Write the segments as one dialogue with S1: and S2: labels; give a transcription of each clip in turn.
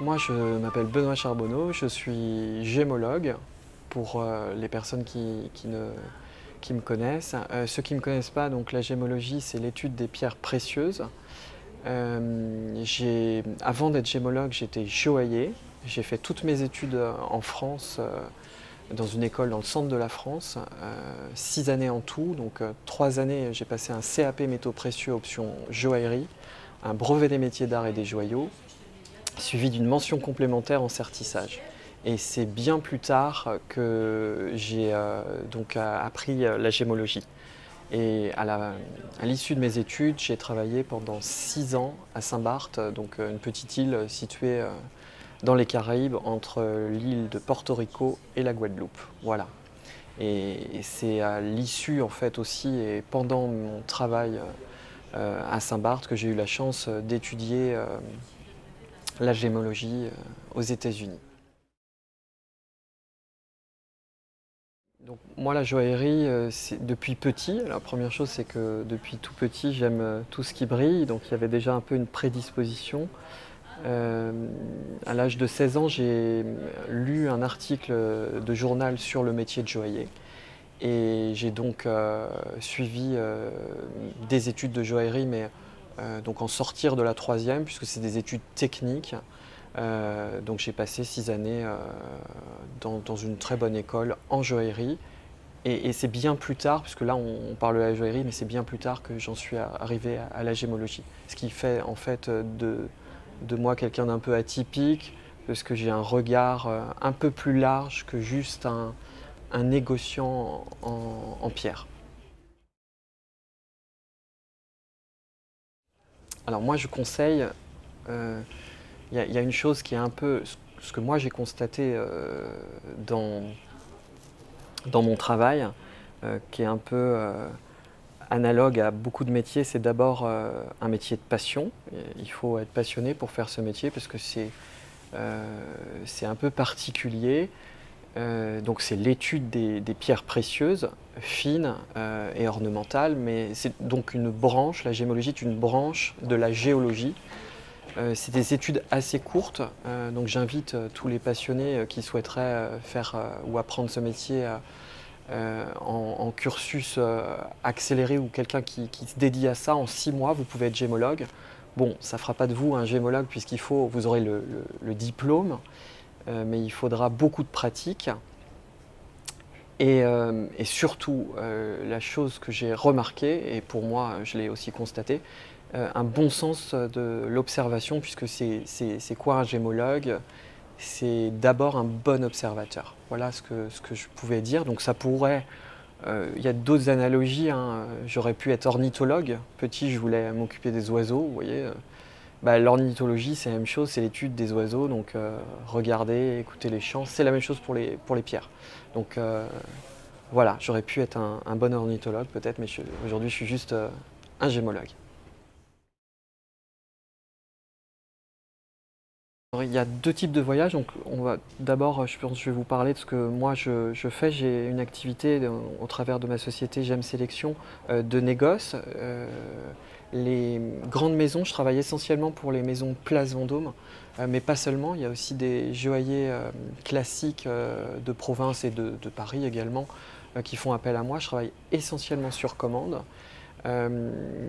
S1: Moi, je m'appelle Benoît Charbonneau, je suis gémologue pour les personnes qui me connaissent. Ceux qui ne me connaissent pas, donc la gémologie, c'est l'étude des pierres précieuses. Avant d'être gémologue, j'étais joaillier. J'ai fait toutes mes études en France, dans une école dans le centre de la France, 6 années en tout. Donc 3 années, j'ai passé un CAP métaux précieux option joaillerie, un brevet des métiers d'art et des joyaux, suivi d'une mention complémentaire en sertissage. Et c'est bien plus tard que j'ai appris la gémologie. Et à l'issue de mes études, j'ai travaillé pendant 6 ans à Saint-Barth, donc une petite île située dans les Caraïbes, entre l'île de Porto Rico et la Guadeloupe. Voilà. Et c'est à l'issue en fait aussi et pendant mon travail à Saint-Barth que j'ai eu la chance d'étudier la gémologie aux États-Unis. Donc, moi, la joaillerie, c'est depuis petit. La première chose, c'est que depuis tout petit, j'aime tout ce qui brille. Donc, il y avait déjà un peu une prédisposition. À l'âge de 16 ans, j'ai lu un article de journal sur le métier de joaillier. Et j'ai donc suivi des études de joaillerie, mais donc en sortir de la troisième, puisque c'est des études techniques. Donc j'ai passé 6 années dans une très bonne école en joaillerie. Et c'est bien plus tard, puisque là on parle de la joaillerie, mais c'est bien plus tard que j'en suis arrivé à la gémologie. Ce qui fait en fait de moi quelqu'un d'un peu atypique, parce que j'ai un regard un peu plus large que juste un négociant en pierre. Alors moi je conseille, il y a une chose qui est un peu ce que moi j'ai constaté dans mon travail, qui est un peu analogue à beaucoup de métiers, c'est d'abord un métier de passion. Il faut être passionné pour faire ce métier parce que c'est un peu particulier. Donc c'est l'étude des pierres précieuses, fines et ornementales, mais c'est donc une branche, la gémologie est une branche de la géologie. C'est des études assez courtes, donc j'invite tous les passionnés qui souhaiteraient faire ou apprendre ce métier en cursus accéléré ou quelqu'un qui se dédie à ça. En 6 mois, vous pouvez être gémologue. Bon, ça ne fera pas de vous un gémologue vous aurez le diplôme, mais il faudra beaucoup de pratique. Et surtout, la chose que j'ai remarquée, et pour moi je l'ai aussi constaté, un bon sens de l'observation, puisque c'est quoi un gémologue? C'est d'abord un bon observateur. Voilà ce que je pouvais dire. Donc ça pourrait, il y a d'autres analogies, hein. J'aurais pu être ornithologue. Petit, je voulais m'occuper des oiseaux, vous voyez. L'ornithologie, c'est la même chose, c'est l'étude des oiseaux. Donc regarder, écouter les chants, c'est la même chose pour les pierres. Donc voilà, j'aurais pu être un bon ornithologue peut-être, mais aujourd'hui je suis juste un gémologue. Alors, il y a 2 types de voyages. Donc, d'abord, je pense que je vais vous parler de ce que moi je fais. J'ai une activité au travers de ma société J'aime Sélection de négoce. Les grandes maisons, je travaille essentiellement pour les maisons Place Vendôme, mais pas seulement. Il y a aussi des joailliers classiques de province et de Paris également qui font appel à moi. Je travaille essentiellement sur commande.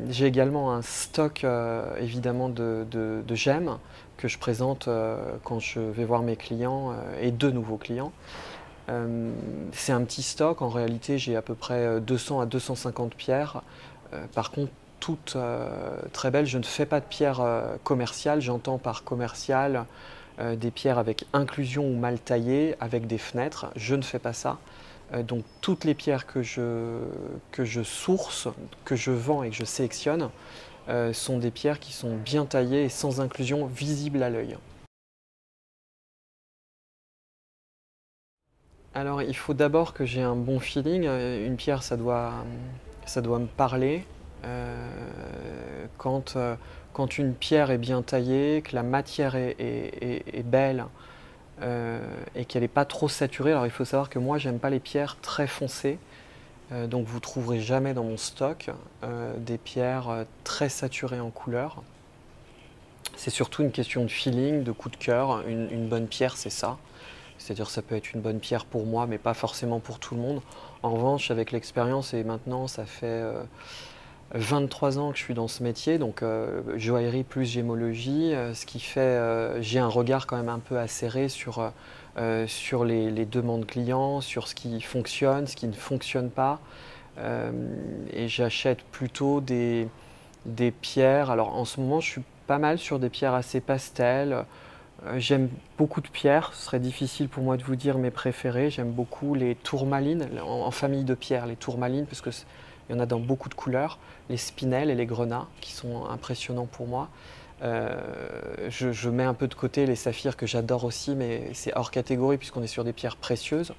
S1: J'ai également un stock évidemment de gemmes que je présente quand je vais voir mes clients et de nouveaux clients. C'est un petit stock, en réalité j'ai à peu près 200 à 250 pierres. Par contre, toutes très belles, je ne fais pas de pierres commerciales, j'entends par commercial des pierres avec inclusion ou mal taillées, avec des fenêtres, je ne fais pas ça. Donc toutes les pierres que je source, que je vends et que je sélectionne sont des pierres qui sont bien taillées et sans inclusion visible à l'œil. Alors il faut d'abord que j'ai un bon feeling. Une pierre, ça doit me parler. Quand une pierre est bien taillée, que la matière est belle, et qu'elle n'est pas trop saturée. Alors il faut savoir que moi j'aime pas les pierres très foncées, donc vous trouverez jamais dans mon stock des pierres très saturées en couleur. C'est surtout une question de feeling, de coup de cœur. Une bonne pierre, c'est ça. C'est-à-dire ça peut être une bonne pierre pour moi, mais pas forcément pour tout le monde. En revanche, avec l'expérience, et maintenant ça fait 23 ans que je suis dans ce métier, donc joaillerie plus gémologie, ce qui fait j'ai un regard quand même un peu acéré sur les demandes clients, sur ce qui fonctionne, ce qui ne fonctionne pas. Et j'achète plutôt des pierres. Alors en ce moment, je suis pas mal sur des pierres assez pastel. J'aime beaucoup de pierres, ce serait difficile pour moi de vous dire mes préférés. J'aime beaucoup les tourmalines, en famille de pierres, les tourmalines, parce qu'il y en a dans beaucoup de couleurs, les spinels et les grenats, qui sont impressionnants pour moi. Je mets un peu de côté les saphirs que j'adore aussi, mais c'est hors catégorie puisqu'on est sur des pierres précieuses.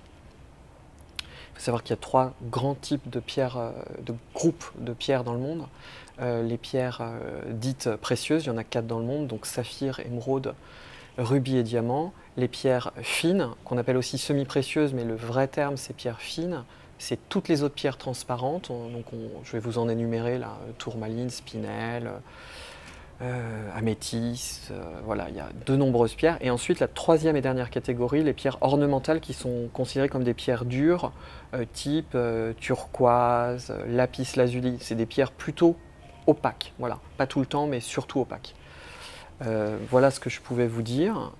S1: Il faut savoir qu'il y a 3 grands types de pierres, de groupes de pierres dans le monde. Les pierres dites précieuses, il y en a 4 dans le monde, donc saphir, émeraude, rubis et diamant. Les pierres fines, qu'on appelle aussi semi-précieuses, mais le vrai terme c'est pierres fines. C'est toutes les autres pierres transparentes, je vais vous en énumérer là, tourmaline, spinel, améthyste, voilà, il y a de nombreuses pierres. Et ensuite la 3e et dernière catégorie, les pierres ornementales qui sont considérées comme des pierres dures, type turquoise, lapis lazuli. C'est des pierres plutôt opaques, voilà, pas tout le temps mais surtout opaques. Voilà ce que je pouvais vous dire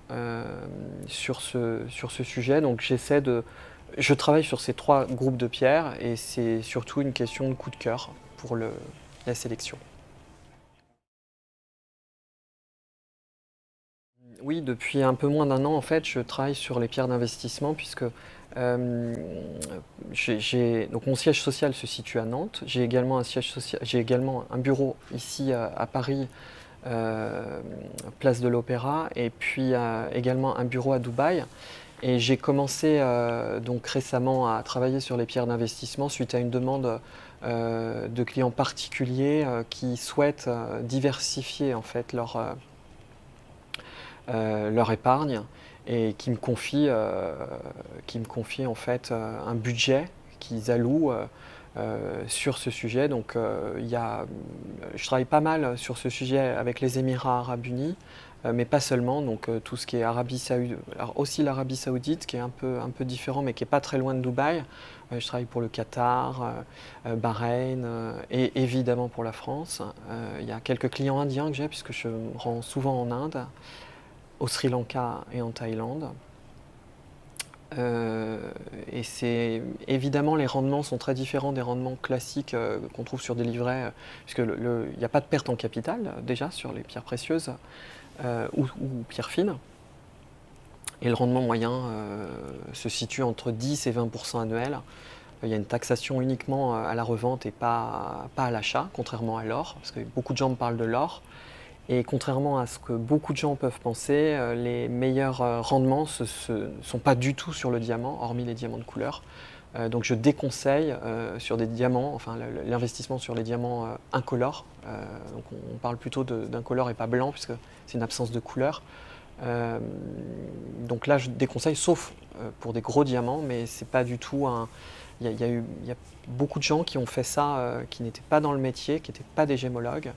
S1: sur ce sujet. Donc je travaille sur ces 3 groupes de pierres et c'est surtout une question de coup de cœur pour la sélection. Oui, depuis un peu moins d'1 an, en fait, je travaille sur les pierres d'investissement puisque donc mon siège social se situe à Nantes. J'ai également un bureau ici à Paris, place de l'Opéra, et puis également un bureau à Dubaï. Et j'ai commencé donc récemment à travailler sur les pierres d'investissement suite à une demande de clients particuliers qui souhaitent diversifier en fait leur épargne et qui me confient en fait un budget qu'ils allouent sur ce sujet. Donc je travaille pas mal sur ce sujet avec les Émirats Arabes Unis, mais pas seulement. Donc tout ce qui est Arabie Saoudite, alors aussi l'Arabie Saoudite qui est un peu différent, mais qui n'est pas très loin de Dubaï. Je travaille pour le Qatar, Bahreïn et évidemment pour la France. Il y a quelques clients indiens que j'ai puisque je me rends souvent en Inde, au Sri Lanka et en Thaïlande. Et c'est évidemment les rendements sont très différents des rendements classiques qu'on trouve sur des livrets, puisque il n'y a pas de perte en capital déjà sur les pierres précieuses ou pierres fines. Et le rendement moyen se situe entre 10 et 20% annuels. Il y a une taxation uniquement à la revente et pas à l'achat, contrairement à l'or, parce que beaucoup de gens me parlent de l'or. Et contrairement à ce que beaucoup de gens peuvent penser, les meilleurs rendements ne sont pas du tout sur le diamant, hormis les diamants de couleur. Donc je déconseille sur des diamants, enfin l'investissement sur les diamants incolores. Donc on parle plutôt d'incolore et pas blanc, puisque c'est une absence de couleur. Donc là je déconseille, sauf pour des gros diamants, mais c'est pas du tout un... Il y a beaucoup de gens qui ont fait ça, qui n'étaient pas dans le métier, qui n'étaient pas des gémologues.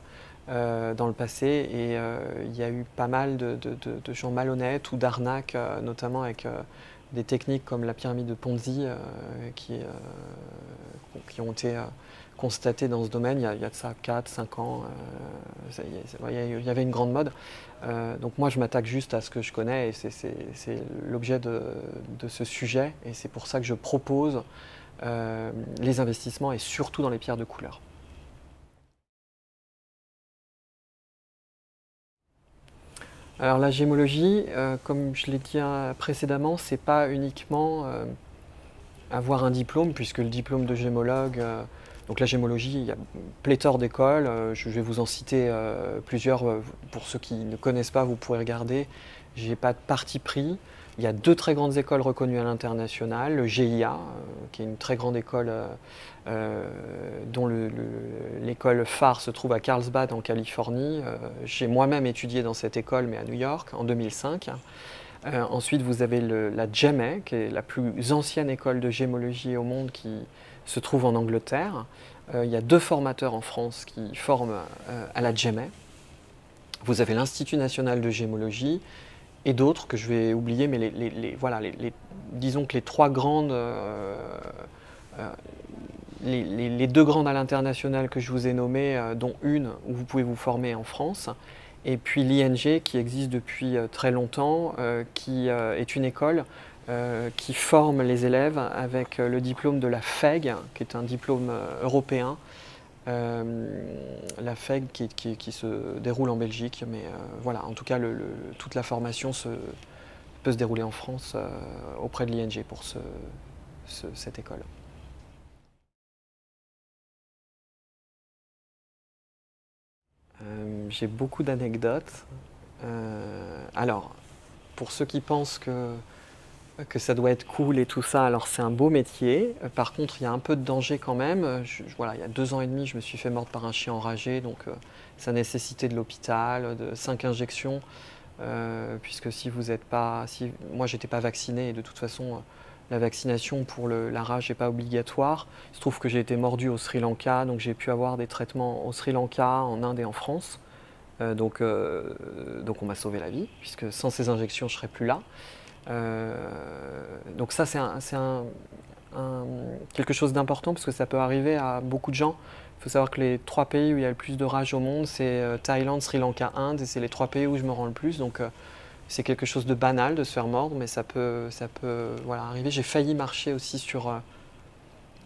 S1: Dans le passé, et il y a eu pas mal de gens malhonnêtes ou d'arnaques, notamment avec des techniques comme la pyramide de Ponzi qui ont été constatées dans ce domaine il y a de ça 4-5 ans. Il y avait une grande mode. Donc moi je m'attaque juste à ce que je connais et c'est l'objet de ce sujet, et c'est pour ça que je propose les investissements et surtout dans les pierres de couleur. Alors la gémologie, comme je l'ai dit précédemment, c'est pas uniquement avoir un diplôme, puisque le diplôme de gémologue, donc la gémologie, il y a pléthore d'écoles, je vais vous en citer plusieurs, pour ceux qui ne connaissent pas, vous pourrez regarder, j'ai pas de parti pris. Il y a 2 très grandes écoles reconnues à l'international, le GIA, qui est une très grande école dont l'école phare se trouve à Carlsbad en Californie. J'ai moi-même étudié dans cette école, mais à New York, en 2005. Ensuite, vous avez la GEME, qui est la plus ancienne école de gémologie au monde, qui se trouve en Angleterre. Il y a 2 formateurs en France qui forment à la GEME. Vous avez l'Institut national de gémologie et d'autres que je vais oublier, mais voilà, disons que les trois grandes, les deux grandes à l'international que je vous ai nommées, dont une où vous pouvez vous former en France, et puis l'ING qui existe depuis très longtemps, qui est une école qui forme les élèves avec le diplôme de la FEG, qui est un diplôme européen. La FEG qui se déroule en Belgique, mais voilà, en tout cas toute la formation peut se dérouler en France auprès de l'ING pour cette école. J'ai beaucoup d'anecdotes. Alors, pour ceux qui pensent que ça doit être cool et tout ça, alors c'est un beau métier. Par contre, il y a un peu de danger quand même. Voilà, il y a 2 ans et demi, je me suis fait mordre par un chien enragé, donc ça nécessitait de l'hôpital, de 5 injections, puisque si vous n'êtes pas... moi, j'étais pas vacciné, et de toute façon, la vaccination pour la rage n'est pas obligatoire. Il se trouve que j'ai été mordu au Sri Lanka, donc j'ai pu avoir des traitements au Sri Lanka, en Inde et en France. Donc on m'a sauvé la vie, puisque sans ces injections, je ne serais plus là. Donc ça, c'est quelque chose d'important, parce que ça peut arriver à beaucoup de gens. Il faut savoir que les 3 pays où il y a le plus de rage au monde, c'est Thaïlande, Sri Lanka, Inde, et c'est les 3 pays où je me rends le plus. Donc c'est quelque chose de banal de se faire mordre, mais ça peut voilà, arriver. J'ai failli marcher aussi sur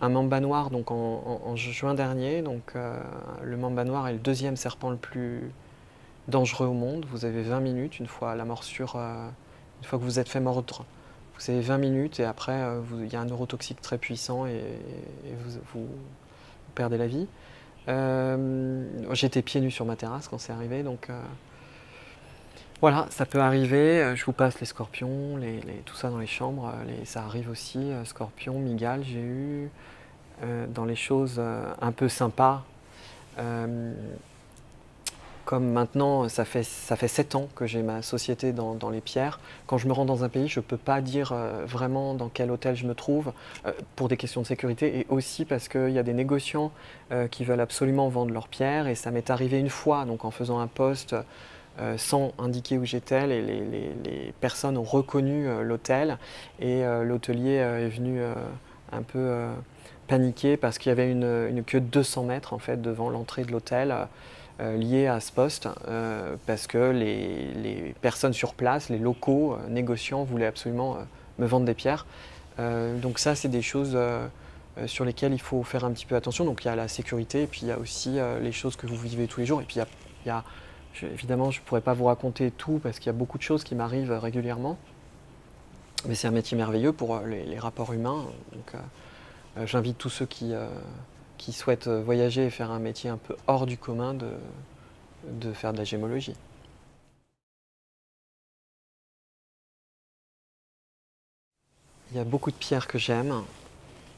S1: un mamba noir donc en juin dernier. Donc le mamba noir est le 2e serpent le plus dangereux au monde. Vous avez 20 minutes une fois la morsure, une fois que vous êtes fait mordre. Vous avez 20 minutes et après il y a un neurotoxique très puissant et vous perdez la vie. J'étais pieds nus sur ma terrasse quand c'est arrivé, donc voilà, ça peut arriver. Je vous passe les scorpions, tout ça dans les chambres. Ça arrive aussi, scorpions, migales, j'ai eu. Dans les choses un peu sympas, comme maintenant, ça fait 7 ans que j'ai ma société dans les pierres. Quand je me rends dans un pays, je ne peux pas dire vraiment dans quel hôtel je me trouve, pour des questions de sécurité, et aussi parce qu'il y a des négociants qui veulent absolument vendre leurs pierres, et ça m'est arrivé une fois, donc en faisant un post sans indiquer où j'étais, les personnes ont reconnu l'hôtel, et l'hôtelier est venu un peu paniquer parce qu'il y avait une queue de 200 mètres en fait, devant l'entrée de l'hôtel. Lié à ce poste, parce que les personnes sur place, les locaux négociants voulaient absolument me vendre des pierres. Donc ça, c'est des choses sur lesquelles il faut faire un petit peu attention. Donc il y a la sécurité, et puis il y a aussi les choses que vous vivez tous les jours. Et puis évidemment, je ne pourrais pas vous raconter tout, parce qu'il y a beaucoup de choses qui m'arrivent régulièrement. Mais c'est un métier merveilleux pour les rapports humains. Donc j'invite tous ceux qui souhaitent voyager et faire un métier un peu hors du commun de faire de la gémologie. Il y a beaucoup de pierres que j'aime.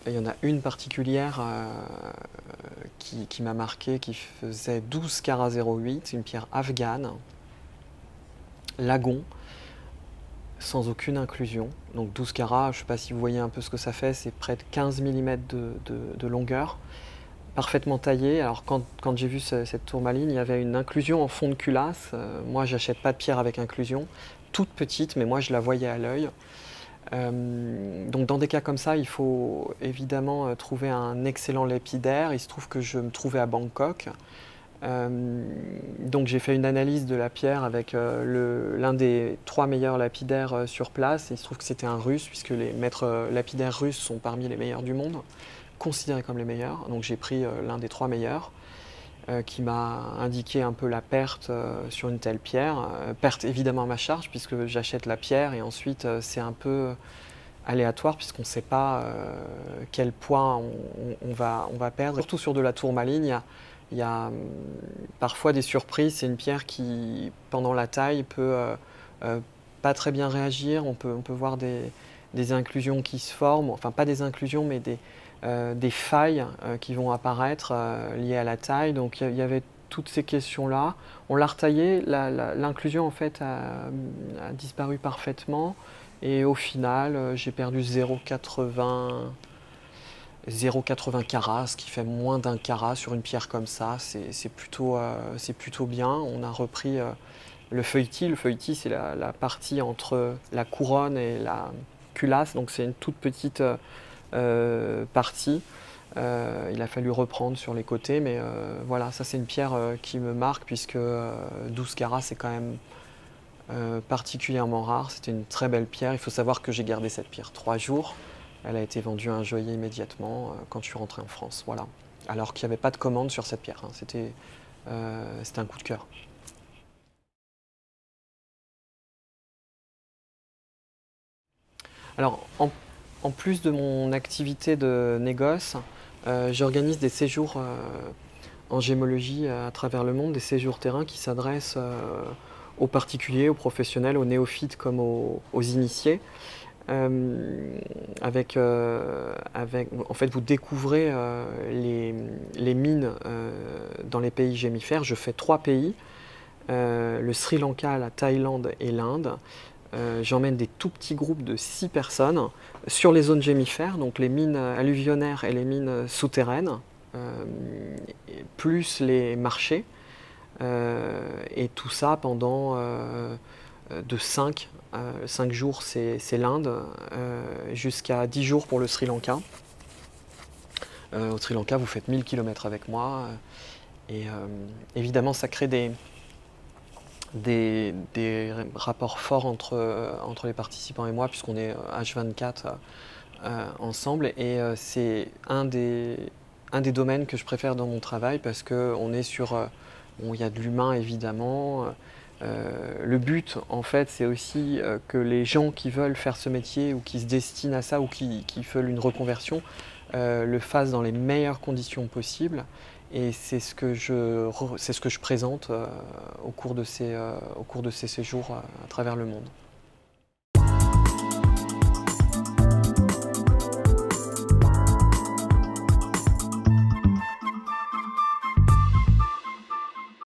S1: Il y en a une particulière qui m'a marqué, qui faisait 12 carats 0,8, une pierre afghane, lagon, sans aucune inclusion. Donc 12 carats, je ne sais pas si vous voyez un peu ce que ça fait, c'est près de 15 mm de longueur. Parfaitement taillé. Alors quand j'ai vu cette tourmaline, il y avait une inclusion en fond de culasse. Moi, j'achète pas de pierre avec inclusion, toute petite, mais moi je la voyais à l'œil. Donc dans des cas comme ça, il faut évidemment trouver un excellent lapidaire. Il se trouve que je me trouvais à Bangkok. Donc j'ai fait une analyse de la pierre avec l'un des 3 meilleurs lapidaires sur place. Et il se trouve que c'était un russe, puisque les maîtres lapidaires russes sont parmi les meilleurs du monde, considérés comme les meilleurs. Donc j'ai pris l'un des 3 meilleurs, qui m'a indiqué un peu la perte sur une telle pierre. Perte évidemment à ma charge, puisque j'achète la pierre, et ensuite c'est un peu aléatoire, puisqu'on ne sait pas quel poids on va perdre. Surtout sur de la tourmaline, il y a parfois des surprises. C'est une pierre qui, pendant la taille, peut pas très bien réagir. On peut voir des inclusions qui se forment, enfin pas des inclusions, mais des failles qui vont apparaître liées à la taille. Donc il y avait toutes ces questions-là. On l'a retaillée, l'inclusion en fait a disparu parfaitement, et au final j'ai perdu 0,80 0,80 carats, ce qui fait moins d'un carat sur une pierre comme ça. C'est plutôt bien. On a repris le feuilletis. Le feuilletis, c'est la partie entre la couronne et la culasse, donc c'est une toute petite partie. Il a fallu reprendre sur les côtés, mais voilà, ça c'est une pierre qui me marque puisque 12 carats c'est quand même particulièrement rare. C'était une très belle pierre. Il faut savoir que j'ai gardé cette pierre 3 jours. Elle a été vendue à un joaillier immédiatement quand je suis rentré en France. Voilà. Alors qu'il n'y avait pas de commande sur cette pierre, hein. C'était un coup de cœur. Alors, en plus de mon activité de négoce, j'organise des séjours en gémologie à travers le monde, des séjours terrain qui s'adressent aux particuliers, aux professionnels, aux néophytes comme aux initiés. En fait, vous découvrez les mines dans les pays gémifères. Je fais 3 pays, le Sri Lanka, la Thaïlande et l'Inde. J'emmène des tout petits groupes de 6 personnes sur les zones gémifères, donc les mines alluvionnaires et les mines souterraines, plus les marchés, et tout ça pendant de 5 jours c'est l'Inde, jusqu'à 10 jours pour le Sri Lanka. Au Sri Lanka, vous faites 1000 km avec moi, et évidemment ça crée des rapports forts entre les participants et moi, puisqu'on est H24 ensemble, et c'est un des domaines que je préfère dans mon travail, parce qu'on est sur... bon, il y a de l'humain évidemment. Le but, en fait, c'est aussi que les gens qui veulent faire ce métier, ou qui se destinent à ça, ou qui veulent une reconversion, le fassent dans les meilleures conditions possibles. Et c'est ce que je présente au cours de ces séjours à travers le monde.